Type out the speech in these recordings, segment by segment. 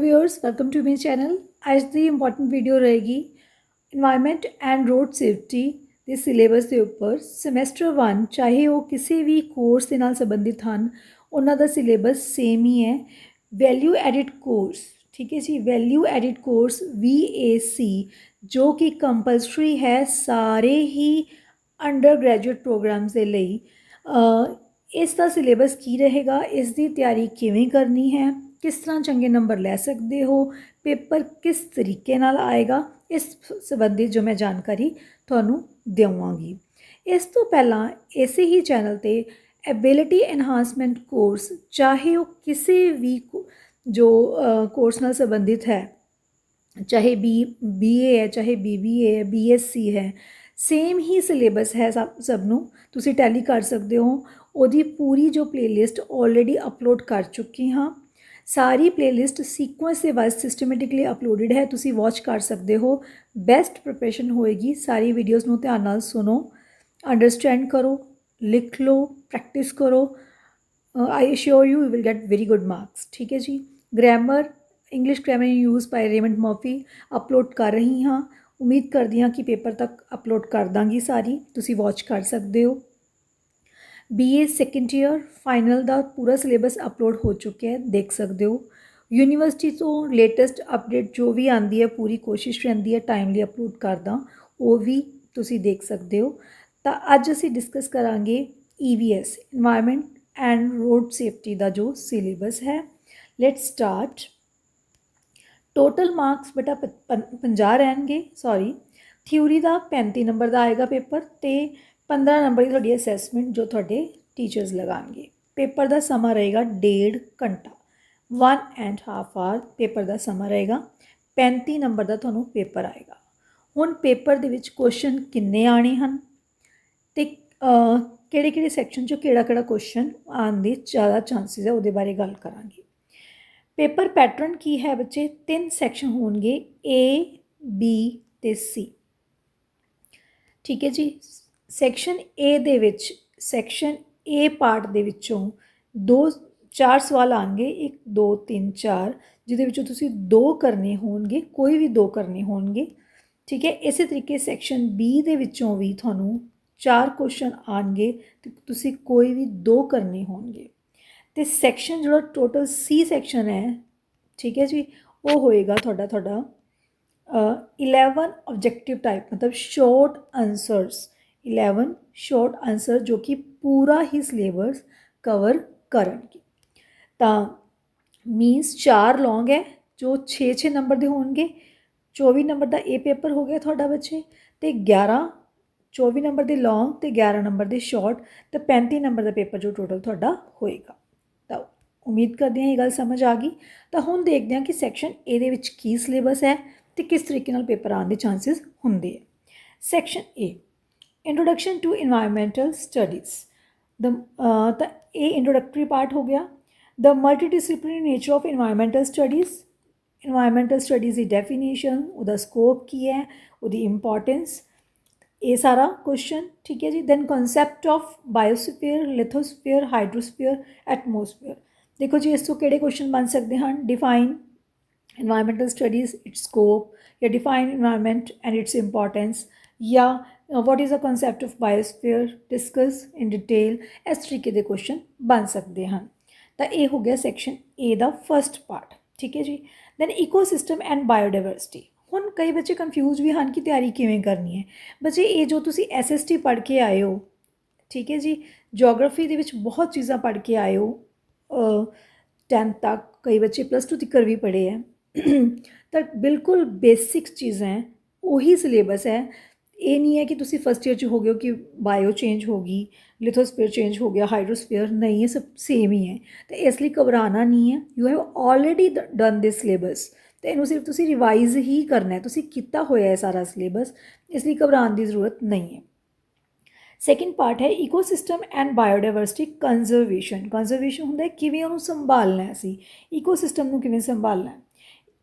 Viewers, welcome to my channel. आज ਦੀ important video ਰਹੇਗੀ ਇਨਵਾਇਰਨਮੈਂਟ ਐਂਡ ਰੋਡ ਸੇਫਟੀ ਦੇ ਸਿਲੇਬਸ ਦੇ ਉੱਪਰ। ਸਮੈਸਟਰ 1 ਚਾਹੇ ਉਹ ਕਿਸੇ ਵੀ ਕੋਰਸ ਦੇ ਨਾਲ ਸੰਬੰਧਿਤ ਹਨ, ਉਹਨਾਂ ਦਾ ਸਿਲੇਬਸ ਸੇਮ ਹੀ ਹੈ। ਵੈਲਿਊ ਐਡਿਡ ਕੋਰਸ, ਠੀਕ ਹੈ ਜੀ, ਵੈਲਿਊ ਐਡਿਡ ਕੋਰਸ VAC ਜੋ ਕਿ ਕੰਪਲਸਰੀ ਹੈ ਸਾਰੇ ਹੀ ਅੰਡਰ ਗ੍ਰੈਜੂਏਟ ਪ੍ਰੋਗਰਾਮਸ ਦੇ ਲਈ। ਇਸ ਦਾ ਸਿਲੇਬਸ ਕੀ ਰਹੇਗਾ, ਇਸ ਦੀ ਤਿਆਰੀ ਕਿਵੇਂ ਕਰਨੀ ਹੈ, किस तरह चंगे नंबर लै सकते हो, पेपर किस तरीके नाल आएगा, इस संबंधी जो मैं जानकारी तुहानू देवांगी। इस तो पहला इसे ही चैनल ते एबिलिटी एनहांसमेंट कोर्स चाहे वो किसी भी जो कोर्स नाल संबंधित है, चाहे BA है, चाहे BBA है, BSc है, सेम ही सिलेबस है सबनों तुसी टैली कर सकते हो। ओदी पूरी जो प्लेलिस्ट ऑलरेडी अपलोड कर चुकी हाँ। सारी प्लेलिस्ट सीक्वेंस के वाइज सिस्टमेटिकली अपलोडेड है, तुसी वॉच कर सकते हो। बेस्ट प्रिपरेशन होएगी। सारी वीडियोज़ नूं ध्यान नाल सुनो, अंडरस्टैंड करो, लिख लो, प्रैक्टिस करो। I sure you will get very good marks. ठीक है जी। Grammar, English grammar use by Raymond Murphy upload कर रही हाँ। उम्मीद करती हाँ कि पेपर तक अपलोड कर दांगी सारी, तुसी वॉच कर सकते हो। BA सैकेंड ईयर फाइनल का पूरा सिलेबस अपलोड हो चुका है, देख सकते हो। यूनीवर्सिटी तो लेटेस्ट अपडेट जो भी आती है पूरी कोशिश रहती है टाइमली अपलोड करदा, वो भी तुसी देख सकते हो। तो अज असी डिस्कस करांगे EVS environment and road safety का जो सिलेबस है। Let's start. टोटल मार्क्स बेटा 50 रहनगे, सॉरी थ्योरी का 35 नंबर का आएगा पेपर, तो 15 नंबर की थोड़ी असैसमेंट जो थोड़े टीचर्स लगाएंगे। पेपर का समा रहेगा 1.5 घंटा, 1.5 आवर पेपर का समा रहेगा। 35 नंबर का थोनों पेपर आएगा। हुण पेपर दे विच क्वेश्चन किन्ने आने हैं ते किहड़े सैक्शन चों किहड़ा क्वेश्चन आने दे ज़्यादा चांसिस है, उहदे बारे गल करांगे। पेपर पैटर्न की है बच्चे, 3 सैक्शन होंगे A, B ते C। ठीक है जी। सैक्शन ए दे विच, सैक्शन ए पार्ट दे विचों 4 सवाल आएंगे, 1 2 3 4, जिहदे विचों तुसीं 2 करने होणगे, कोई भी 2 करने होणगे। ठीक है। इस तरीके सैक्शन B दे विचों भी तुहानूं 4 क्वेश्चन आएंगे, तो तुसीं कोई भी 2 करने होणगे। तो सैक्शन जो टोटल C सैक्शन है, ठीक है जी, वो होएगा तुहाडा 11 ऑब्जेक्टिव टाइप, मतलब शॉर्ट आंसर्स, 11 शॉर्ट आंसर जो कि पूरा ही सिलेबस कवर करनगे। तो मीनस 4 लॉन्ग है जो 6-6 नंबर के होंगे। 24 नंबर का ए पेपर हो गया थोड़ा बच्चे, तो 24 नंबर के लॉन्ग तो 11 नंबर के शॉर्ट, तो 35 नंबर का पेपर जो टोटल थोड़ा होएगा। तो उम्मीद करते हैं ये गल समझ आ गई। तो हुण देखते हैं कि सैक्शन ए दे विच की सिलेबस है तो किस तरीके नाल पेपर आने के चांसिस होंगे। Section A introduction to environmental studies. तो ये इंट्रोडक्टरी पार्ट हो गया। The multidisciplinary nature of environmental studies, environmental studies की डेफिनेशन, उसका स्कोप की है, उसकी इंपॉर्टेंस, ये सारा क्वेश्चन। ठीक है जी। Then concept of biosphere, lithosphere, hydrosphere, atmosphere. देखो जी इस तो किहड़े क्वेश्चन बन सकते हैं। Define environmental studies, its scope, या define environment and its importance, या what is the concept of biosphere, discuss in detail। इस तरीके के क्वेश्चन बन सकते हैं। तो ये हो गया सैक्शन ए का फर्स्ट पार्ट। ठीक है जी। Then ecosystem and biodiversity. हुण कई बच्चे कन्फ्यूज भी हैं कि तैयारी किवें करनी है। बच्चे ये जो तुसी SST पढ़ के आए हो, ठीक है जी, जोग्राफी दे विच बहुत चीज़ां पढ़ के आए हो 10th तक, कई बच्चे +2 तक भी पढ़े हैं। तो बिल्कुल बेसिक चीज़ हैं, वही सिलेबस है। ये नहीं है कि तुसी फर्स्ट ईयर हो गए हो कि बायो चेंज होगी, लिथोस्फीयर चेंज हो गया, हाइड्रोस्फीयर नहीं है, सब सेम ही है। तो इसलिए घबराना नहीं है। You have already done this syllabus, तो इनू सिर्फ तुसी रिवाइज ही करना है, तुसी किया होया है सारा सिलेबस, इसलिए घबराने की जरूरत नहीं है। सैकेंड पार्ट है ecosystem and biodiversity conservation. Conservation होंदा है किवें उहनूं संभालना है, असीं इकोसिस्टम नूं किवें संभालना है।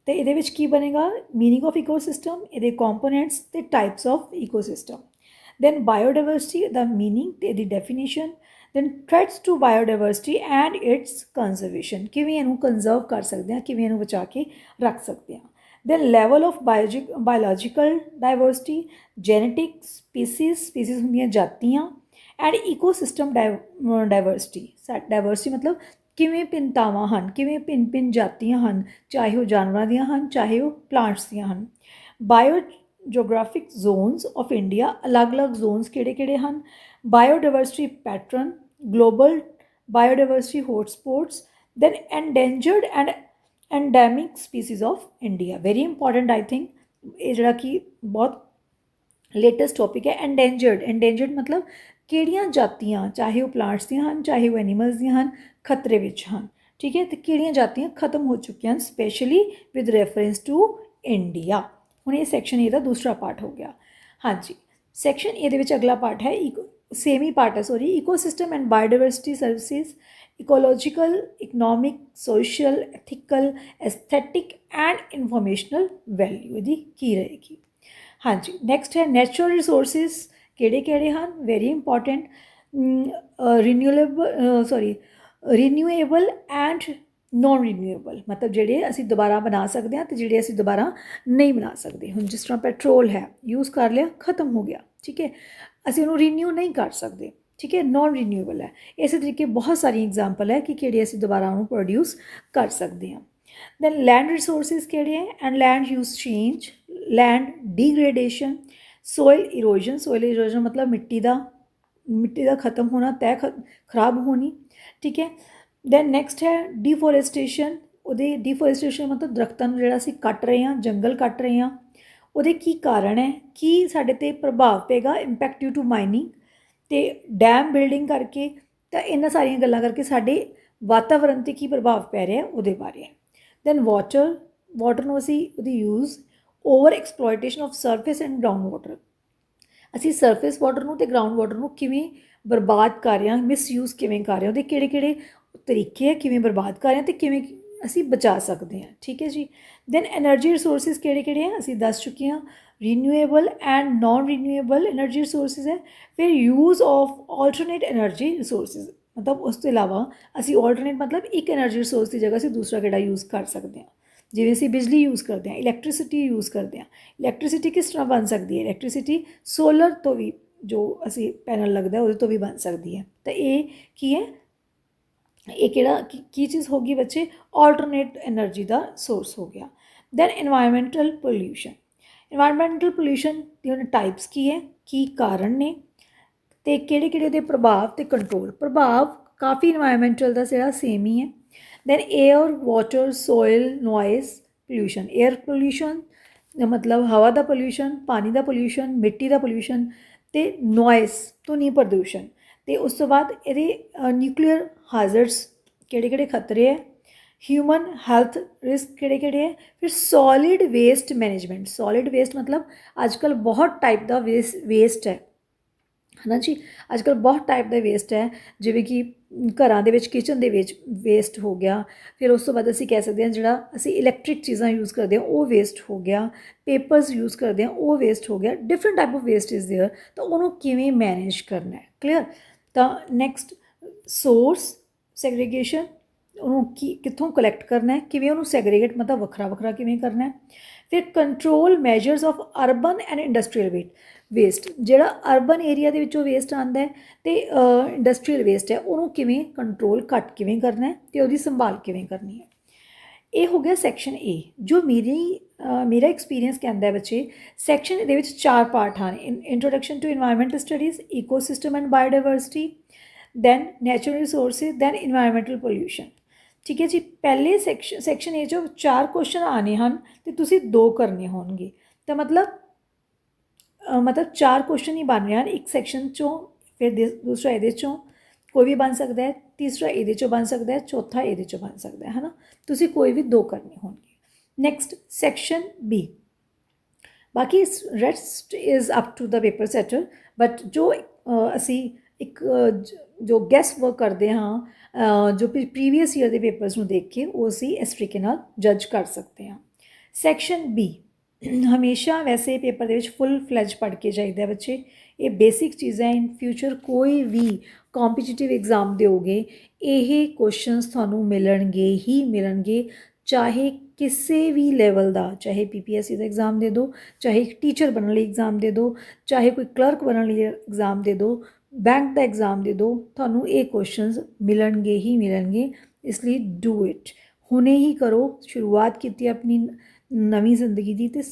तो ये की बनेगा मीनिंग ऑफ इकोसिस्टम, ये कंपोनेंट्स ते types of ecosystem. Then biodiversity the meaning ते the definition, then threats to biodiversity and its conservation, ਕਿਵੇਂ ਇਹਨੂੰ ਕੰਜ਼ਰਵ ਕਰ ਸਕਦੇ ਹਾਂ, ਕਿਵੇਂ ਇਹਨੂੰ ਬਚਾ ਕੇ ਰੱਖ ਸਕਦੇ ਹਾਂ। Then level of biological diversity, genetic species ਹੁੰਦੀਆਂ ਜਾਤੀਆਂ, ਐਂਡ ਈਕੋਸਿਸਟਮ ਡਾਇਵਰਸਿਟੀ। ਡਾਇਵਰਸਿਟੀ ਮਤਲਬ ਕਿਵੇਂ ਭਿੰਨਤਾਵਾਂ ਹਨ, ਕਿਵੇਂ ਭਿੰਨ ਜਾਤੀਆਂ ਹਨ, ਚਾਹੇ ਉਹ ਜਾਨਵਰਾਂ ਦੀਆਂ ਹਨ, ਚਾਹੇ ਉਹ ਪਲਾਂਟਸ ਦੀਆਂ ਹਨ। Biogeographic zones of India, ਅਲੱਗ-ਅਲੱਗ ਜ਼ੋਨਸ ਕਿਹੜੇ ਹਨ। Biodiversity pattern, global biodiversity hotspots, then endangered and endemic species of India. Very important I think ਇਹ ਜਿਹੜਾ ਕਿ ਬਹੁਤ ਲੇਟੈਸਟ ਟੌਪਿਕ ਹੈ। ਐਂਡੇਂਜਰਡ ਮਤਲਬ ਕਿਹੜੀਆਂ ਜਾਤੀਆਂ, ਚਾਹੇ ਉਹ ਪਲਾਂਟਸ ਦੀਆਂ ਹਨ, ਚਾਹੇ ਉਹ ਐਨੀਮਲਸ ਦੀਆਂ ਹਨ, ਖਤਰੇ ਵਿੱਚ ਹਨ। ਠੀਕ ਹੈ, ਅਤੇ ਕਿਹੜੀਆਂ ਜਾਤੀਆਂ ਖਤਮ ਹੋ ਚੁੱਕੀਆਂ ਹਨ, specially with reference to India. ਹੁਣ ਇਹ ਸੈਕਸ਼ਨ ਏ ਦਾ ਦੂਸਰਾ ਪਾਰਟ ਹੋ ਗਿਆ। ਹਾਂਜੀ, ਸੈਕਸ਼ਨ ਏ ਦੇ ਵਿੱਚ ਅਗਲਾ ਪਾਰਟ ਹੈ, ਸੇਮ ਹੀ ਪਾਰਟ ਹੈ sorry, ecosystem and biodiversity services, ecological, economic, social, ethical, aesthetic and informational value ਇਹਦੀ ਕੀ ਰਹੇਗੀ। ਹਾਂਜੀ, ਨੈਕਸਟ ਹੈ ਨੈਚੁਰਲ ਰਿਸੋਰਸਿਸ, ਕਿਹੜੇ ਹਨ, very important. Renewable and non renewable, ਮਤਲਬ ਜਿਹੜੇ ਅਸੀਂ ਦੁਬਾਰਾ ਬਣਾ ਸਕਦੇ ਹਾਂ ਅਤੇ ਜਿਹੜੇ ਅਸੀਂ ਦੁਬਾਰਾ ਨਹੀਂ ਬਣਾ ਸਕਦੇ। ਹੁਣ ਜਿਸ ਤਰ੍ਹਾਂ ਪੈਟਰੋਲ ਹੈ, ਯੂਜ਼ ਕਰ ਲਿਆ, ਖਤਮ ਹੋ ਗਿਆ, ਠੀਕ ਹੈ, ਅਸੀਂ ਉਹਨੂੰ ਰੀਨਿਊ ਨਹੀਂ ਕਰ ਸਕਦੇ, ਠੀਕ ਹੈ, ਨੋਨ ਰੀਨਿਊਏਬਲ ਹੈ। ਇਸੇ ਤਰੀਕੇ ਬਹੁਤ ਸਾਰੀ ਐਗਜ਼ਾਮਪਲ ਹੈ ਕਿ ਕਿਹੜੇ ਅਸੀਂ ਦੁਬਾਰਾ ਉਹਨੂੰ ਪ੍ਰੋਡਿਊਸ ਕਰ ਸਕਦੇ ਹਾਂ। ਦੈਨ ਲੈਂਡ ਰਿਸੋਰਸਿਸ ਕਿਹੜੇ ਹੈ, and land use change, land degradation, soil erosion ਮਤਲਬ ਮਿੱਟੀ ਦਾ ਖਤਮ ਹੋਣਾ, ਖਰਾਬ ਹੋਣੀ, ਠੀਕ ਹੈ। ਦੈਨ ਨੈਕਸਟ ਹੈ ਡੀਫੋਰੈਸਟੇਸ਼ਨ, ਡੀਫੋਰੈਸਟੇਸ਼ਨ ਮਤਲਬ ਦਰਖਤਾਂ ਨੂੰ ਜਿਹੜਾ ਅਸੀਂ ਕੱਟ ਰਹੇ ਹਾਂ, ਜੰਗਲ ਕੱਟ ਰਹੇ ਹਾਂ, ਉਹਦੇ ਕੀ ਕਾਰਨ ਹੈ, ਕੀ ਸਾਡੇ 'ਤੇ ਪ੍ਰਭਾਵ ਪਏਗਾ, ਇੰਪੈਕਟ ਡਿਊ ਟੂ ਮਾਈਨਿੰਗ ਅਤੇ ਡੈਮ ਬਿਲਡਿੰਗ ਕਰਕੇ, ਤਾਂ ਇਹਨਾਂ ਸਾਰੀਆਂ ਗੱਲਾਂ ਕਰਕੇ ਸਾਡੇ ਵਾਤਾਵਰਨ 'ਤੇ ਕੀ ਪ੍ਰਭਾਵ ਪੈ ਰਿਹਾ ਉਹਦੇ ਬਾਰੇ ਹੈ। ਦੈਨ ਵਾਟਰ ਨੂੰ ਅਸੀਂ ਉਹਦੀ use, over exploitation of surface and ground water, ਅਸੀਂ ਸਰਫੇਸ ਵਾਟਰ ਨੂੰ ਅਤੇ ਗਰਾਊਂਡ ਵਾਟਰ ਨੂੰ ਕਿਵੇਂ ਬਰਬਾਦ ਕਰ ਰਹੇ ਹਾਂ, ਮਿਸਯੂਜ਼ ਕਿਵੇਂ ਕਰ ਰਹੇ ਹਾਂ, ਉਹਦੇ ਕਿਹੜੇ ਤਰੀਕੇ ਹੈ, ਕਿਵੇਂ ਬਰਬਾਦ ਕਰ ਰਹੇ ਹਾਂ ਅਤੇ ਕਿਵੇਂ ਅਸੀਂ ਬਚਾ ਸਕਦੇ ਹਾਂ, ਠੀਕ ਹੈ ਜੀ। ਦੈਨ ਐਨਰਜੀ ਰਿਸੋਰਸਿਸ ਕਿਹੜੇ ਹੈ, ਅਸੀਂ ਦੱਸ ਚੁੱਕੇ ਹਾਂ, renewable and non renewable energy resources ਹੈ। ਫਿਰ use of alternate energy resources, ਮਤਲਬ ਉਸ ਤੋਂ ਇਲਾਵਾ ਅਸੀਂ ਆਲਟਰਨੇਟ ਮਤਲਬ ਇੱਕ ਐਨਰਜੀ ਰਿਸੋਰਸ ਦੀ ਜਗ੍ਹਾ ਅਸੀਂ ਦੂਸਰਾ ਕਿਹੜਾ ਯੂਜ਼ ਕਰ ਸਕਦੇ ਹਾਂ। ਜਿਵੇਂ ਅਸੀਂ ਬਿਜਲੀ ਯੂਜ਼ ਕਰਦੇ ਹਾਂ, ਇਲੈਕਟ੍ਰੀਸਿਟੀ ਯੂਜ਼ ਕਰਦੇ ਹਾਂ। ਇਲੈਕਟ੍ਰੀਸਿਟੀ ਕਿਸ ਤਰ੍ਹਾਂ ਬਣ ਸਕਦੀ ਹੈ, ਇਲੈਕਟ੍ਰੀਸਿਟੀ ਸੋਲਰ ਤੋਂ ਵੀ, ਜੋ ਅਸੀਂ ਪੈਨਲ ਲੱਗਦਾ ਉਹਦੇ ਤੋਂ ਵੀ ਬਣ ਸਕਦੀ ਹੈ। ਤਾਂ ਇਹ ਕੀ ਹੈ, ਇਹ ਕਿਹੜਾ ਕੀ ਚੀਜ਼ ਹੋ ਗਈ ਬੱਚੇ, ਆਲਟਰਨੇਟ ਐਨਰਜੀ ਦਾ ਸੋਰਸ ਹੋ ਗਿਆ। ਦੈਨ ਇਨਵਾਇਰਮੈਂਟਲ ਪੋਲਿਊਸ਼ਨ ਦੀ ਹੁਣ ਟਾਈਪਸ ਕੀ ਹੈ, ਕੀ ਕਾਰਨ ਨੇ, ਅਤੇ ਕਿਹੜੇ ਉਹਦੇ ਪ੍ਰਭਾਵ ਅਤੇ ਕੰਟਰੋਲ। ਪ੍ਰਭਾਵ ਕਾਫੀ ਇਨਵਾਇਰਮੈਂਟਲ ਦਾ ਜਿਹੜਾ ਸੇਮ ਹੀ ਹੈ। Then air, water, soil, noise pollution, air pollution ਮਤਲਬ ਹਵਾ ਦਾ ਪੋਲਿਊਸ਼ਨ, ਪਾਣੀ ਦਾ ਪੋਲਿਊਸ਼ਨ, ਮਿੱਟੀ ਦਾ ਪੋਲਿਊਸ਼ਨ, ਅਤੇ ਨੋਇਸ ਧੁਨੀ ਪ੍ਰਦੂਸ਼ਣ। ਅਤੇ ਉਸ ਤੋਂ ਬਾਅਦ ਇਹਦੇ ਨਿਊਕਲੀਅਰ ਹਾਜ਼ਰਡਸ, ਕਿਹੜੇ ਖਤਰੇ ਹੈ, ਹਿਊਮਨ ਹੈਲਥ ਰਿਸਕ ਕਿਹੜੇ ਹੈ। ਫਿਰ solid waste management, solid waste ਮਤਲਬ ਅੱਜ ਕੱਲ੍ਹ ਬਹੁਤ ਟਾਈਪ ਦਾ ਵੇਸਟ ਹੈ ਨਾ ਜੀ, ਅੱਜ ਕੱਲ੍ਹ ਬਹੁਤ ਟਾਈਪ ਦਾ ਵੇਸਟ ਹੈ, ਜਿਵੇਂ ਕਿ ਘਰਾਂ ਦੇ ਵਿੱਚ, ਕਿਚਨ ਦੇ ਵਿੱਚ ਵੇਸਟ ਹੋ ਗਿਆ। ਫਿਰ ਉਸ ਤੋਂ ਬਾਅਦ ਅਸੀਂ ਕਹਿ ਸਕਦੇ ਹਾਂ ਜਿਹੜਾ ਅਸੀਂ ਇਲੈਕਟ੍ਰਿਕ ਚੀਜ਼ਾਂ ਯੂਜ਼ ਕਰਦੇ ਹਾਂ ਉਹ ਵੇਸਟ ਹੋ ਗਿਆ, ਪੇਪਰਸ ਯੂਜ਼ ਕਰਦੇ ਹਾਂ ਉਹ ਵੇਸਟ ਹੋ ਗਿਆ, different type of waste is there. ਤਾਂ ਉਹਨੂੰ ਕਿਵੇਂ ਮੈਨੇਜ ਕਰਨਾ ਹੈ, ਕਲੀਅਰ। ਤਾਂ ਨੈਕਸਟ ਸੋਰਸ ਸੈਗਰੀਗੇਸ਼ਨ, ਉਹਨੂੰ ਕਿੱਥੋਂ ਕਲੈਕਟ ਕਰਨਾ ਹੈ, ਕਿਵੇਂ ਉਹਨੂੰ ਸੈਗਰੀਗੇਟ ਮਤਲਬ ਵੱਖਰਾ ਕਿਵੇਂ ਕਰਨਾ ਹੈ। ਫਿਰ control measures of urban and industrial waste, ਜਿਹੜਾ ਅਰਬਨ ਏਰੀਆ ਦੇ ਵਿੱਚੋਂ ਵੇਸਟ ਆਉਂਦਾ ਹੈ ਅਤੇ ਇੰਡਸਟਰੀਅਲ ਵੇਸਟ ਹੈ, ਉਹਨੂੰ ਕਿਵੇਂ ਕੰਟਰੋਲ ਘੱਟ ਕਿਵੇਂ ਕਰਨਾ ਹੈ ਅਤੇ ਉਹਦੀ ਸੰਭਾਲ ਕਿਵੇਂ ਕਰਨੀ ਹੈ। ਇਹ ਹੋ ਗਿਆ ਸੈਕਸ਼ਨ ਏ। ਜੋ ਮੇਰਾ ਐਕਸਪੀਰੀਅੰਸ ਕਹਿੰਦਾ ਬੱਚੇ, ਸੈਕਸ਼ਨ ਦੇ ਵਿੱਚ 4 ਪਾਰਟ ਹਨ। Introduction to environmental studies, ecosystem and biodiversity, then natural resources, then environmental pollution, ਠੀਕ ਹੈ ਜੀ। ਪਹਿਲੇ ਸੈਕਸ਼ਨ ਏ 'ਚੋਂ 4 ਕੁਐਸਚਨ ਆਉਣੇ ਹਨ ਅਤੇ ਤੁਸੀਂ 2 ਕਰਨੇ ਹੋਣਗੇ। ਤਾਂ ਮਤਲਬ 4 ਕੁਐਸਚਨ ਹੀ ਬਣ ਰਹੇ ਹਨ ਇੱਕ ਸੈਕਸ਼ਨ 'ਚੋਂ, ਫਿਰ ਦੂਸਰਾ ਇਹਦੇ 'ਚੋਂ ਕੋਈ ਵੀ ਬਣ ਸਕਦਾ ਹੈ, ਤੀਸਰਾ ਇਹਦੇ 'ਚੋਂ ਬਣ ਸਕਦਾ ਹੈ, ਚੌਥਾ ਇਹਦੇ 'ਚੋਂ ਬਣ ਸਕਦਾ ਹੈ ਨਾ। ਤੁਸੀਂ ਕੋਈ ਵੀ 2 ਕਰਨੇ ਹੋਣਗੇ। ਨੈਕਸਟ ਸੈਕਸ਼ਨ ਬੀ, ਬਾਕੀ rest is up to the paper setter, but ਜੋ ਅਸੀਂ ਇੱਕ ਜੋ ਗੈਸ ਵਰਕ ਕਰਦੇ ਹਾਂ, ਜੋ ਪ੍ਰੀਵੀਅਸ ਈਅਰ ਦੇ ਪੇਪਰਸ ਨੂੰ ਦੇਖ ਕੇ ਉਹ ਅਸੀਂ ਇਸ ਤਰੀਕੇ ਨਾਲ ਜੱਜ ਕਰ ਸਕਦੇ ਹਾਂ। ਸੈਕਸ਼ਨ ਬੀ ਹਮੇਸ਼ਾ ਵੈਸੇ ਪੇਪਰ ਦੇ ਵਿੱਚ ਫੁੱਲ ਫਲੈਜ ਪੜ੍ਹ ਕੇ ਜਾਈਦਾ ਬੱਚੇ, ਇਹ ਬੇਸਿਕ ਚੀਜ਼ਾਂ ਇਨ ਫਿਊਚਰ ਕੋਈ ਵੀ ਕੰਪੀਟੀਟਿਵ ਐਗਜ਼ਾਮ ਦਿਓਗੇ, ਇਹ ਕੁਐਸਚਨਸ ਤੁਹਾਨੂੰ ਮਿਲਣਗੇ ਹੀ ਮਿਲਣਗੇ, ਚਾਹੇ ਕਿਸੇ ਵੀ ਲੈਵਲ ਦਾ, ਚਾਹੇ PPSC ਦਾ ਐਗਜ਼ਾਮ ਦੇ ਦਿਓ, ਚਾਹੇ ਇੱਕ ਟੀਚਰ ਬਣਨ ਲਈ ਐਗਜ਼ਾਮ ਦੇ ਦਿਓ, ਚਾਹੇ ਕੋਈ ਕਲਰਕ ਬਣਨ ਲਈ ਐਗਜ਼ਾਮ ਦੇ ਦਿਓ, ਬੈਂਕ ਦਾ ਐਗਜ਼ਾਮ ਦੇ ਦਿਓ, ਤੁਹਾਨੂੰ ਇਹ ਕੁਐਸਚਨਸ ਮਿਲਣਗੇ ਹੀ ਮਿਲਣਗੇ। ਇਸ ਲਈ ਡੂ ਇਟ, ਹੁਣੇ ਹੀ ਕਰੋ। ਸ਼ੁਰੂਆਤ ਕੀਤੀ ਆਪਣੀ ਨਵੀਂ ਜ਼ਿੰਦਗੀ ਦੀ, ਅਤੇ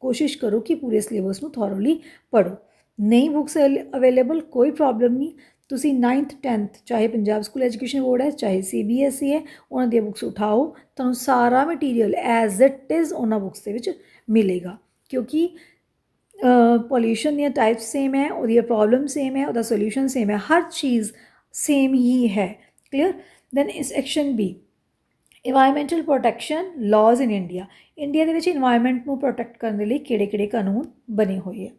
ਕੋਸ਼ਿਸ਼ ਕਰੋ ਕਿ ਪੂਰੇ ਸਿਲੇਬਸ ਨੂੰ ਥੋਰੋਲੀ ਪੜ੍ਹੋ। ਨਹੀਂ ਬੁੱਕਸ ਅਵੇਲੇਬਲ, ਕੋਈ ਪ੍ਰੋਬਲਮ ਨਹੀਂ, ਤੁਸੀਂ 9th 10th ਚਾਹੇ ਪੰਜਾਬ ਸਕੂਲ ਐਜੂਕੇਸ਼ਨ ਬੋਰਡ ਹੈ, ਚਾਹੇ CBSE ਹੈ, ਉਹਨਾਂ ਦੀਆਂ ਬੁੱਕਸ ਉਠਾਓ, ਤੁਹਾਨੂੰ ਸਾਰਾ ਮਟੀਰੀਅਲ ਐਜ਼ ਇਟ ਇਜ਼ ਉਹਨਾਂ ਬੁੱਕਸ ਦੇ ਵਿੱਚ ਮਿਲੇਗਾ। ਕਿਉਂਕਿ ਪੋਲਿਊਸ਼ਨ ਦੀਆਂ ਟਾਈਪਸ ਸੇਮ ਹੈ, ਉਹਦੀਆਂ ਪ੍ਰੋਬਲਮ ਸੇਮ ਹੈ, ਉਹਦਾ ਸੋਲਿਊਸ਼ਨ ਸੇਮ ਹੈ, ਹਰ ਚੀਜ਼ ਸੇਮ ਹੀ ਹੈ। ਕਲੀਅਰ। ਦੈਨ ਇਸ section B, environmental protection ਲਾਜ਼ in India. India ਦੇ ਵਿੱਚ ਇਨਵਾਇਰਮੈਂਟ ਨੂੰ ਪ੍ਰੋਟੈਕਟ ਕਰਨ ਦੇ ਲਈ ਕਿਹੜੇ ਕਿਹੜੇ ਕਾਨੂੰਨ ਬਣੇ ਹੋਏ ਹੈ।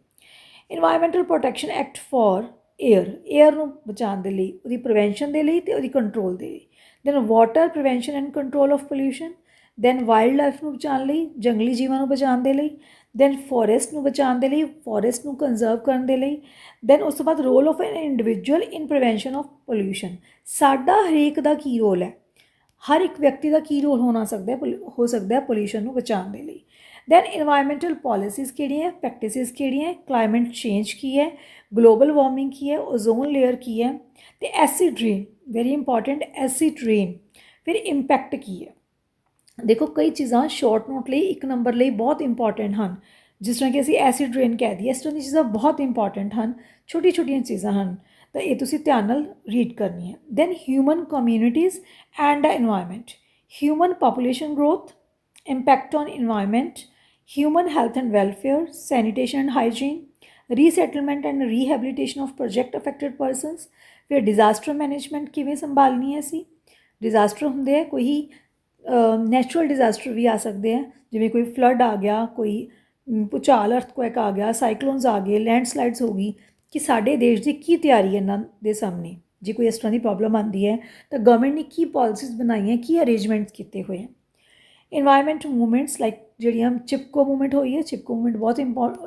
Environmental protection act for air ਨੂੰ ਬਚਾਉਣ ਦੇ ਲਈ, ਉਹਦੀ ਪ੍ਰੀਵੈਂਸ਼ਨ ਦੇ ਲਈ ਅਤੇ ਉਹਦੀ ਕੰਟਰੋਲ ਦੇ ਲਈ। Then water prevention and control of pollution. Then wildlife ਨੂੰ ਬਚਾਉਣ ਲਈ, ਜੰਗਲੀ ਜੀਵਾਂ ਨੂੰ ਬਚਾਉਣ ਦੇ ਲਈ। ਦੈਨ ਫੋਰੈਸਟ ਨੂੰ ਬਚਾਉਣ ਦੇ ਲਈ, ਫੋਰੈਸਟ ਨੂੰ ਕੰਜ਼ਰਵ ਕਰਨ ਦੇ ਲਈ। ਦੈਨ ਉਸ ਤੋਂ ਬਾਅਦ role of an individual in prevention of pollution. ਸਾਡਾ ਹਰੇਕ ਦਾ ਕੀ ਰੋਲ ਹੈ, ਹਰ ਇੱਕ ਵਿਅਕਤੀ ਦਾ ਕੀ ਰੋਲ ਹੋ ਸਕਦਾ ਹੈ ਪੋਲਿਊਸ਼ਨ ਨੂੰ ਬਚਾਉਣ ਦੇ ਲਈ। ਦੈਨ ਇਨਵਾਇਰਮੈਂਟਲ ਪੋਲਿਸੀਜ਼ ਕਿਹੜੀਆਂ, ਪ੍ਰੈਕਟਿਸਿਸ ਕਿਹੜੀਆਂ, ਕਲਾਈਮੇਟ ਚੇਂਜ ਕੀ ਹੈ, ਗਲੋਬਲ ਵਾਰਮਿੰਗ ਕੀ ਹੈ, ਓਜ਼ੋਨ ਲੇਅਰ ਕੀ ਹੈ, ਅਤੇ acid rain, very important acid rain. ਫਿਰ ਇੰਪੈਕਟ ਕੀ ਹੈ। ਦੇਖੋ ਕਈ ਚੀਜ਼ਾਂ ਸ਼ਾਰਟ ਨੋਟ ਲਈ, ਇੱਕ ਨੰਬਰ ਲਈ ਬਹੁਤ ਇੰਪੋਰਟੈਂਟ ਹਨ, ਜਿਸ ਤਰ੍ਹਾਂ ਕਿ ਅਸੀਂ ਐਸਿਡ ਰੇਨ ਕਹਿ ਦਈਏ, ਇਸ ਤਰ੍ਹਾਂ ਦੀਆਂ ਚੀਜ਼ਾਂ ਬਹੁਤ ਇੰਪੋਰਟੈਂਟ ਹਨ, ਛੋਟੀਆਂ ਛੋਟੀਆਂ ਚੀਜ਼ਾਂ ਹਨ, ਤਾਂ ਇਹ ਤੁਸੀਂ ਧਿਆਨ ਨਾਲ ਰੀਡ ਕਰਨੀ ਹੈ। Then human communities and the environment, human population growth, impact on environment, human health and welfare, sanitation and hygiene, resettlement and rehabilitation of project affected persons. ਫਿਰ ਡਿਜ਼ਾਸਟਰ ਮੈਨੇਜਮੈਂਟ ਕਿਵੇਂ ਸੰਭਾਲਣੀ ਹੈ ਅਸੀਂ। ਡਿਜ਼ਾਸਟਰ ਹੁੰਦੇ ਹੈ ਕੋਈ ਨੈਚੁਰਲ ਡਿਜ਼ਾਸਟਰ ਵੀ ਆ ਸਕਦੇ ਹੈ, ਜਿਵੇਂ ਕੋਈ ਫਲੱਡ ਆ ਗਿਆ, ਕੋਈ ਭੂਚਾਲ ਅਰਥਕੁਐਕ ਆ ਗਿਆ, ਸਾਈਕਲੋਨਸ ਆ ਗਏ, ਲੈਂਡਸਲਾਈਡਸ ਹੋ ਗਈ, ਕਿ ਸਾਡੇ ਦੇਸ਼ ਦੀ ਕੀ ਤਿਆਰੀ ਹੈ ਇਹਨਾਂ ਦੇ ਸਾਹਮਣੇ। ਜੇ ਕੋਈ ਇਸ ਤਰ੍ਹਾਂ ਦੀ ਪ੍ਰੋਬਲਮ ਆਉਂਦੀ ਹੈ ਤਾਂ ਗਵਰਨਮੈਂਟ ਨੇ ਕੀ ਪਾਲਿਸੀਜ਼ ਬਣਾਈਆਂ, ਕੀ ਅਰੇਂਜਮੈਂਟਸ ਕੀਤੇ ਹੋਏ ਹੈ। ਇਨਵਾਇਰਮੈਂਟ ਮੂਵਮੈਂਟਸ ਲਾਈਕ ਜਿਹੜੀਆਂ ਚਿਪਕੋ ਮੂਵਮੈਂਟ ਹੋਈ ਹੈ, ਚਿਪਕੋ ਮੂਵਮੈਂਟ ਬਹੁਤ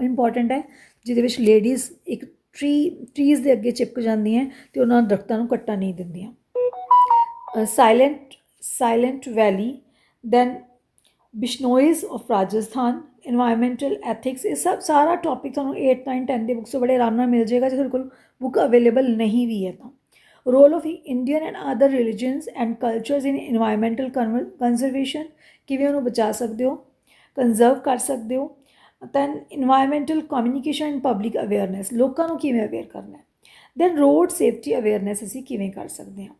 ਇੰਪੋਰਟੈਂਟ ਹੈ, ਜਿਹਦੇ ਵਿੱਚ ਲੇਡੀਜ਼ ਇੱਕ ਟਰੀਜ਼ ਦੇ ਅੱਗੇ ਚਿਪਕ ਜਾਂਦੀਆਂ ਅਤੇ ਉਹਨਾਂ ਦਰਖਤਾਂ ਨੂੰ ਕੱਟਣ ਨਹੀਂ ਦਿੰਦੀਆਂ। Silent Valley, then Bishnois of Rajasthan, environmental ethics. ਇਹ ਸਾਰਾ ਟੌਪਿਕ ਤੁਹਾਨੂੰ 8 9 10 ਦੇ ਬੁੱਕਸ ਤੋਂ ਬੜੇ ਆਰਾਮ ਨਾਲ ਮਿਲ ਜਾਏਗਾ, ਜੇ ਤੁਹਾਡੇ ਕੋਲ ਬੁੱਕ ਅਵੇਲੇਬਲ ਨਹੀਂ ਵੀ ਹੈ ਤਾਂ। Role of Indian and other religions and cultures in environmental conservation, ਕਿਵੇਂ ਉਹਨੂੰ ਬਚਾ ਸਕਦੇ ਹੋ, ਕੰਜ਼ਰਵ ਕਰ ਸਕਦੇ ਹੋ। Then environmental communication and public awareness, ਲੋਕਾਂ ਨੂੰ ਕਿਵੇਂ ਅਵੇਅਰ ਕਰਨਾ ਹੈ। ਦੈਨ ਰੋਡ ਸੇਫਟੀ ਅਵੇਅਰਨੈਸ ਅਸੀਂ ਕਿਵੇਂ ਕਰ ਸਕਦੇ ਹਾਂ।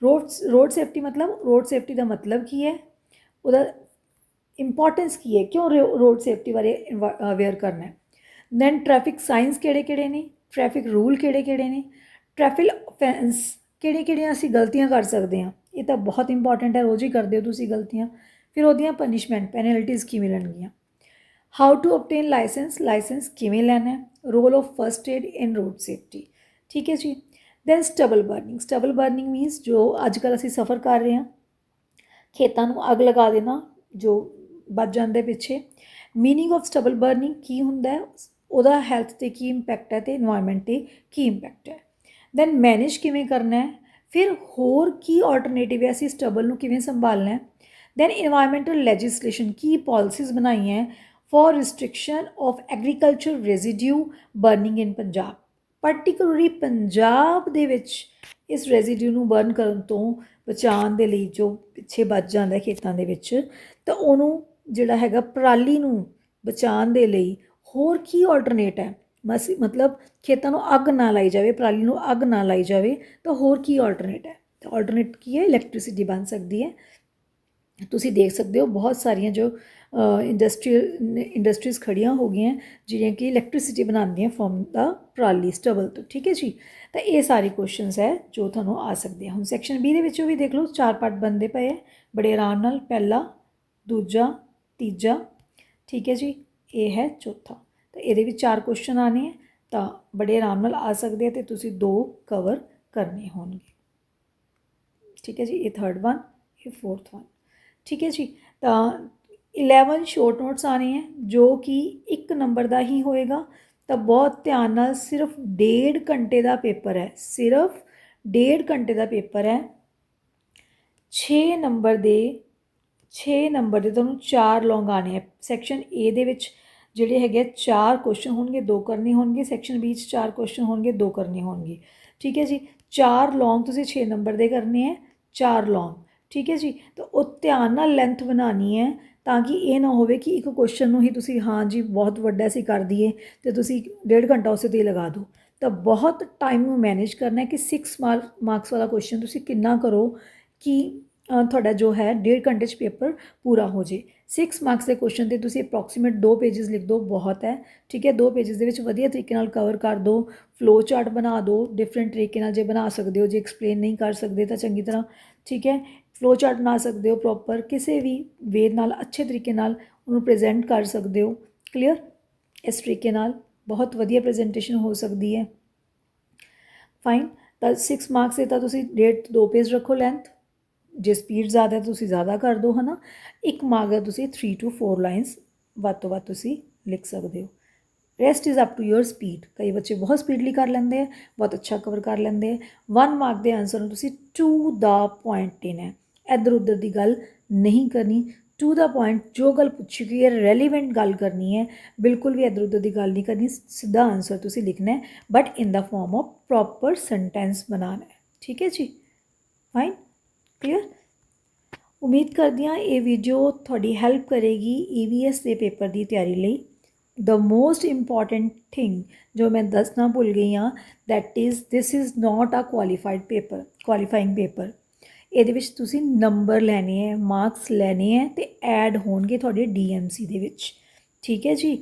ਰੋਡ ਸੇਫਟੀ ਮਤਲਬ, ਰੋਡ ਸੇਫਟੀ ਦਾ ਮਤਲਬ ਕੀ ਹੈ, ਉਹਦਾ ਇੰਪੋਰਟੈਂਸ ਕੀ ਹੈ, ਕਿਉਂ ਰੋਡ ਸੇਫਟੀ ਬਾਰੇ ਅਵੇਅਰ ਕਰਨਾ ਹੈ। ਦੈਨ ਟ੍ਰੈਫਿਕ ਸਾਇੰਸ ਕਿਹੜੇ ਕਿਹੜੇ ਨੇ, ਟ੍ਰੈਫਿਕ ਰੂਲ ਕਿਹੜੇ ਕਿਹੜੇ ਨੇ, ਟ੍ਰੈਫਿਕ ਅਫੈਂਸ ਕਿਹੜੇ ਕਿਹੜੀਆਂ ਅਸੀਂ ਗਲਤੀਆਂ ਕਰ ਸਕਦੇ ਹਾਂ, ਇਹ ਤਾਂ ਬਹੁਤ ਇੰਪੋਰਟੈਂਟ ਹੈ, ਰੋਜ਼ ਹੀ ਕਰਦੇ ਹੋ ਤੁਸੀਂ ਗਲਤੀਆਂ। ਫਿਰ ਉਹਦੀਆਂ ਪਨਿਸ਼ਮੈਂਟ ਪੈਨਲਟੀਜ਼ ਕੀ ਮਿਲਣਗੀਆਂ। ਹਾਊ ਟੂ ਓਬਟੇਨ ਲਾਇਸੈਂਸ ਕਿਵੇਂ ਲੈਣਾ ਹੈ। Role of first aid in road safety, ਠੀਕ ਹੈ ਜੀ। ਦੈਨ ਸਟਬਲ ਬਰਨਿੰਗ ਮੀਨਸ ਜੋ ਅੱਜ ਕੱਲ੍ਹ ਅਸੀਂ ਸਫਰ ਕਰ ਰਹੇ ਹਾਂ, ਖੇਤਾਂ ਨੂੰ ਅੱਗ ਲਗਾ ਦੇਣਾ ਜੋ ਬਚ ਜਾਂਦੇ ਪਿੱਛੇ। ਮੀਨਿੰਗ ਆਫ ਸਟਬਲ ਬਰਨਿੰਗ ਕੀ ਹੁੰਦਾ ਹੈ, ਉਹਦਾ ਹੈਲਥ 'ਤੇ ਕੀ ਇੰਪੈਕਟ ਹੈ ਅਤੇ ਇਨਵਾਇਰਮੈਂਟ 'ਤੇ ਕੀ ਇੰਪੈਕਟ ਹੈ। ਦੈਨ ਮੈਨੇਜ ਕਿਵੇਂ ਕਰਨਾ ਹੈ, ਫਿਰ ਹੋਰ ਕੀ ਆਲਟਰਨੇਟਿਵ ਹੈ, ਅਸੀਂ ਸਟਬਲ ਨੂੰ ਕਿਵੇਂ ਸੰਭਾਲਣਾ ਹੈ। ਦੈਨ ਇਨਵਾਇਰਮੈਂਟਲ ਲੈਜਿਸਲੇਸ਼ਨ, ਕੀ ਪਾਲਿਸੀਜ਼ ਬਣਾਈਆਂ for restriction of agriculture residue burning in Punjab. Particularly Punjab ਦੇ ਵਿੱਚ ਇਸ ਰੈਜ਼ੀਡਿਊ ਨੂੰ ਬਰਨ ਕਰਨ ਤੋਂ ਬਚਾਉਣ ਦੇ ਲਈ, ਜੋ ਪਿੱਛੇ ਬਚ ਜਾਂਦਾ ਖੇਤਾਂ ਦੇ ਵਿੱਚ, ਤਾਂ ਉਹਨੂੰ ਜਿਹੜਾ ਹੈਗਾ ਪਰਾਲੀ ਨੂੰ ਬਚਾਉਣ ਦੇ ਲਈ ਹੋਰ ਕੀ ਆਲਟਰਨੇਟ ਹੈ। ਮਤਲਬ ਖੇਤਾਂ ਨੂੰ ਅੱਗ ਨਾ ਲਾਈ ਜਾਵੇ, ਪਰਾਲੀ ਨੂੰ ਅੱਗ ਨਾ ਲਾਈ ਜਾਵੇ, ਤਾਂ ਹੋਰ ਕੀ ਆਲਟਰਨੇਟ ਹੈ। ਤਾਂ ਆਲਟਰਨੇਟ ਕੀ ਹੈ, ਇਲੈਕਟ੍ਰੀਸਿਟੀ ਬਣ ਸਕਦੀ ਹੈ। ਤੁਸੀਂ ਦੇਖ ਸਕਦੇ ਹੋ ਬਹੁਤ ਸਾਰੀਆਂ ਜੋ ਇੰਡਸਟਰੀਜ਼ ਖੜੀਆਂ ਹੋ ਗਈਆਂ ਜਿਹੜੀਆਂ ਕਿ ਇਲੈਕਟ੍ਰੀਸਿਟੀ ਬਣਾਉਂਦੀਆਂ ਫਰੋਮ ਦਾ ਪਰਾਲੀ ਸਟਬਲ ਤੋਂ, ਠੀਕ ਹੈ ਜੀ। ਤਾਂ ਇਹ ਸਾਰੇ ਕੁਐਸਚਨਸ ਹੈ ਜੋ ਤੁਹਾਨੂੰ ਆ ਸਕਦੇ ਆ। ਹੁਣ ਸੈਕਸ਼ਨ B ਦੇ ਵਿੱਚੋਂ ਵੀ ਦੇਖ ਲਓ, 4 ਪਾਰਟ ਬਣਦੇ ਪਏ ਹੈ ਬੜੇ ਆਰਾਮ ਨਾਲ, ਪਹਿਲਾ, ਦੂਜਾ, ਤੀਜਾ, ਠੀਕ ਹੈ ਜੀ, ਇਹ ਹੈ ਚੌਥਾ। ਤਾਂ ਇਹਦੇ ਵਿੱਚ 4 ਕੁਐਸਚਨ ਆਉਣੇ ਹੈ, ਤਾਂ ਬੜੇ ਆਰਾਮ ਨਾਲ ਆ ਸਕਦੇ ਆ, ਅਤੇ ਤੁਸੀਂ 2 ਕਵਰ ਕਰਨੇ ਹੋਣਗੇ, ਠੀਕ ਹੈ ਜੀ। ਇਹ 3rd ਵਨ, ਇਹ 4th ਵਨ, ਠੀਕ ਹੈ ਜੀ। ਤਾਂ 11 ਸ਼ੋਰਟ ਨੋਟਸ ਆਣੇ ਹੈ ਜੋ ਕਿ 1 ਨੰਬਰ ਦਾ ਹੀ ਹੋਏਗਾ। ਤਾਂ ਬਹੁਤ ਧਿਆਨ ਨਾਲ, ਸਿਰਫ 1.5 ਘੰਟੇ ਦਾ ਪੇਪਰ ਹੈ, ਸਿਰਫ 1.5 घंटे का पेपर है। 6 नंबर ਦੇ 6 ਨੰਬਰ ਦੇ ਤੁਹਾਨੂੰ 4 ਲੌਂਗ ਆਣੇ ਆ। ਸੈਕਸ਼ਨ ਏ ਦੇ ਵਿੱਚ ਜਿਹੜੇ ਹੈਗੇ 4 ਕੁਐਸਚਨ ਹੋਣਗੇ, 2 ਕਰਨੇ ਹੋਣਗੇ। ਸੈਕਸ਼ਨ ਬੀ 'ਚ 4 ਕੁਐਸਚਨ ਹੋਣਗੇ, 2 ਕਰਨੇ ਹੋਣਗੇ। ਠੀਕ ਹੈ ਜੀ। 4 ਲੌਂਗ ਤੁਸੀਂ 6 ਨੰਬਰ ਦੇ ਕਰਨੇ ਹੈ, 4 ਲੌਂਗ। ਠੀਕ ਹੈ ਜੀ। ਤਾਂ ਉਹ ਧਿਆਨ ਨਾਲ ਲੈਂਥ ਬਣਾਉਣੀ ਹੈ ਤਾਂ ਕਿ ਇਹ ਨਾ ਹੋਵੇ ਕਿ ਇੱਕ ਕੁਐਸਚਨ ਨੂੰ ਹੀ ਤੁਸੀਂ ਹਾਂ ਜੀ ਬਹੁਤ ਵੱਡਾ ਅਸੀਂ ਕਰ ਦਈਏ ਅਤੇ ਤੁਸੀਂ 1.5 ਘੰਟਾ ਉਸੇ 'ਤੇ ਲਗਾ ਦਿਓ। ਤਾਂ ਬਹੁਤ ਟਾਈਮ ਨੂੰ ਮੈਨੇਜ ਕਰਨਾ ਹੈ ਕਿ 6 ਮਾਰਕਸ ਵਾਲਾ ਕੁਐਸਚਨ ਤੁਸੀਂ ਕਿੰਨਾ ਕਰੋ ਕਿ ਤੁਹਾਡਾ ਜੋ ਹੈ 1.5 ਘੰਟੇ 'ਚ ਪੇਪਰ ਪੂਰਾ ਹੋ ਜੇ। 6 ਮਾਰਕਸ ਦੇ ਕੁਐਸਚਨ 'ਤੇ ਤੁਸੀਂ ਅਪਰੋਕਸੀਮੇਟ 2 ਪੇਜਿਸ ਲਿਖ ਦਿਓ, ਬਹੁਤ ਹੈ। ਠੀਕ ਹੈ। 2 ਪੇਜਿਸ ਦੇ ਵਿੱਚ ਵਧੀਆ ਤਰੀਕੇ ਨਾਲ ਕਵਰ ਕਰ ਦਿਓ, ਫਲੋ ਚਾਰਟ ਬਣਾ ਦਿਓ ਡਿਫਰੈਂਟ ਤਰੀਕੇ ਨਾਲ ਜੇ ਬਣਾ ਸਕਦੇ ਹੋ, ਜੇ ਐਕਸਪਲੇਨ ਨਹੀਂ ਕਰ ਸਕਦੇ ਤਾਂ ਚੰਗੀ ਤਰ੍ਹਾਂ। ਠੀਕ ਹੈ। ਫਲੋ ਚਾਰਟ ਬਣਾ ਸਕਦੇ ਹੋ ਪ੍ਰੋਪਰ, ਕਿਸੇ ਵੀ ਵੇ ਨਾਲ ਅੱਛੇ ਤਰੀਕੇ ਨਾਲ ਉਹਨੂੰ ਪ੍ਰੈਜੈਂਟ ਕਰ ਸਕਦੇ ਹੋ। ਕਲੀਅਰ। ਇਸ ਤਰੀਕੇ ਨਾਲ ਬਹੁਤ ਵਧੀਆ ਪ੍ਰੈਜੈਂਟੇਸ਼ਨ ਹੋ ਸਕਦੀ ਹੈ। ਫਾਈਨ। ਤਾਂ 6 ਮਾਰਕਸ ਦੇ ਤਾਂ ਤੁਸੀਂ 1.5 ਤੋਂ 2 ਪੇਜ ਰੱਖੋ ਲੈਂਥ। ਜੇ ਸਪੀਡ ਜ਼ਿਆਦਾ ਤੁਸੀਂ ਜ਼ਿਆਦਾ ਕਰ ਦਿਓ ਹੈ ਨਾ। 1 ਮਾਰਕ ਦਾ ਤੁਸੀਂ 3 to 4 ਲਾਈਨਸ ਵੱਧ ਤੋਂ ਵੱਧ ਤੁਸੀਂ ਲਿਖ ਸਕਦੇ ਹੋ। Rest is up to your speed. ਕਈ ਬੱਚੇ ਬਹੁਤ ਸਪੀਡਲੀ ਕਰ ਲੈਂਦੇ ਆ, ਬਹੁਤ ਅੱਛਾ ਕਵਰ ਕਰ ਲੈਂਦੇ ਆ। 1 ਮਾਰਕ ਦੇ ਆਂਸਰ ਨੂੰ ਤੁਸੀਂ ਟੂ ਦਾ ਪੁਆਇੰਟ ਦੇਣਾ ਹੈ। ਇੱਧਰ ਉੱਧਰ ਦੀ ਗੱਲ ਨਹੀਂ ਕਰਨੀ। ਟੂ ਦਾ ਪੁਆਇੰਟ, ਜੋ ਗੱਲ ਪੁੱਛੀ ਗਈ ਹੈ ਰੈਲੀਵੈਂਟ ਗੱਲ ਕਰਨੀ ਹੈ, ਬਿਲਕੁਲ ਵੀ ਇੱਧਰ ਉੱਧਰ ਦੀ ਗੱਲ ਨਹੀਂ ਕਰਨੀ। ਸਿੱਧਾ ਆਂਸਰ ਤੁਸੀਂ ਲਿਖਣਾ ਹੈ, but in the farm of proper sentence ਬਣਾਉਣਾ ਹੈ। ਠੀਕ ਹੈ ਜੀ। ਫਾਈਨ। ਕਲੀਅਰ। ਉਮੀਦ ਕਰਦੀ ਹਾਂ ਇਹ ਵੀਡੀਓ ਤੁਹਾਡੀ ਹੈਲਪ ਕਰੇਗੀ EVS ਦੇ ਪੇਪਰ ਦੀ ਤਿਆਰੀ ਲਈ। ਦ ਮੋਸਟ ਇੰਪੋਰਟੈਂਟ ਥਿੰਗ ਜੋ ਮੈਂ ਦੱਸਣਾ ਭੁੱਲ ਗਈ ਹਾਂ, that is this is not a qualifying paper. ਇਹਦੇ ਵਿੱਚ ਤੁਸੀਂ ਨੰਬਰ ਲੈਣੇ ਹੈ, ਮਾਰਕਸ ਲੈਣੇ ਹੈ ਅਤੇ ਐਡ ਹੋਣਗੇ ਤੁਹਾਡੇ DMC ਦੇ ਵਿੱਚ। ਠੀਕ ਹੈ ਜੀ।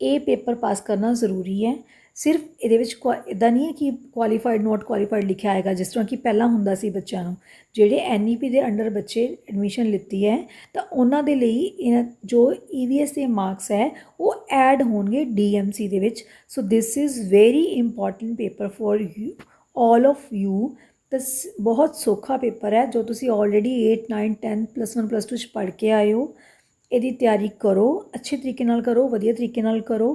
ਇਹ ਪੇਪਰ ਪਾਸ ਕਰਨਾ ਜ਼ਰੂਰੀ ਹੈ। ਸਿਰਫ ਇਹਦੇ ਵਿੱਚ ਇੱਦਾਂ ਨਹੀਂ ਹੈ ਕਿ ਕੁਆਲੀਫਾਈਡ ਨੋਟ ਕੁਆਲੀਫਾਈਡ ਲਿਖਿਆ ਆਏਗਾ, ਜਿਸ ਤਰ੍ਹਾਂ ਕਿ ਪਹਿਲਾਂ ਹੁੰਦਾ ਸੀ ਬੱਚਿਆਂ ਨੂੰ। ਜਿਹੜੇ NEP ਦੇ ਅੰਡਰ ਬੱਚੇ ਐਡਮਿਸ਼ਨ ਲਿੱਤੀ ਹੈ ਤਾਂ ਉਹਨਾਂ ਦੇ ਲਈ ਜੋ EVS ਦੇ ਮਾਰਕਸ ਹੈ ਉਹ ਐਡ ਹੋਣਗੇ DMC ਦੇ ਵਿੱਚ। So this is very important paper for you, all of you. ਤਾਂ ਬਹੁਤ ਸੌਖਾ ਪੇਪਰ ਹੈ ਜੋ ਤੁਸੀਂ ਆਲਰੇਡੀ 8, 9, 10 +1 +2 'ਚ ਪੜ੍ਹ ਕੇ ਆਏ ਹੋ। ਇਹਦੀ ਤਿਆਰੀ ਕਰੋ, ਅੱਛੇ ਤਰੀਕੇ ਨਾਲ ਕਰੋ, ਵਧੀਆ ਤਰੀਕੇ ਨਾਲ ਕਰੋ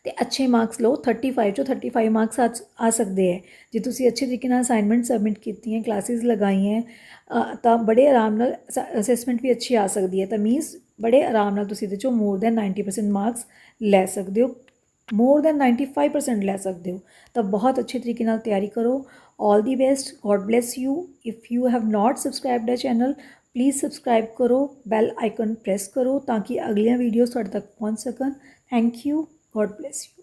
ਅਤੇ ਅੱਛੇ ਮਾਰਕਸ ਲਓ। 35 ਚੋਂ 35 ਮਾਰਕਸ ਆ ਸਕਦੇ ਹੈ ਜੇ ਤੁਸੀਂ ਅੱਛੇ ਤਰੀਕੇ ਨਾਲ ਅਸਾਈਨਮੈਂਟ ਸਬਮਿਟ ਕੀਤੀਆਂ, ਕਲਾਸਿਸ ਲਗਾਈਆਂ ਤਾਂ ਬੜੇ ਆਰਾਮ ਨਾਲ ਅਸੈਸਮੈਂਟ ਵੀ ਅੱਛੀ ਆ ਸਕਦੀ ਹੈ। ਤਾਂ ਮੀਨਸ ਬੜੇ ਆਰਾਮ ਨਾਲ ਤੁਸੀਂ ਇਹਦੇ 'ਚੋਂ ਮੋਰ ਦੈਨ 90% ਮਾਰਕਸ ਲੈ ਸਕਦੇ ਹੋ, ਮੋਰ ਦੈਨ 95% ਲੈ ਸਕਦੇ ਹੋ। ਤਾਂ ਬਹੁਤ ਅੱਛੇ ਤਰੀਕੇ ਨਾਲ ਤਿਆਰੀ ਕਰੋ। All the best. God bless you. If you have not subscribed a channel, please subscribe ਕਰੋ, ਬੈਲ ਆਈਕਨ ਪ੍ਰੈਸ ਕਰੋ ਤਾਂ ਕਿ ਅਗਲੀਆਂ ਵੀਡੀਓਜ਼ ਤੁਹਾਡੇ ਤੱਕ ਪਹੁੰਚ ਸਕਣ। Thank you. God bless you.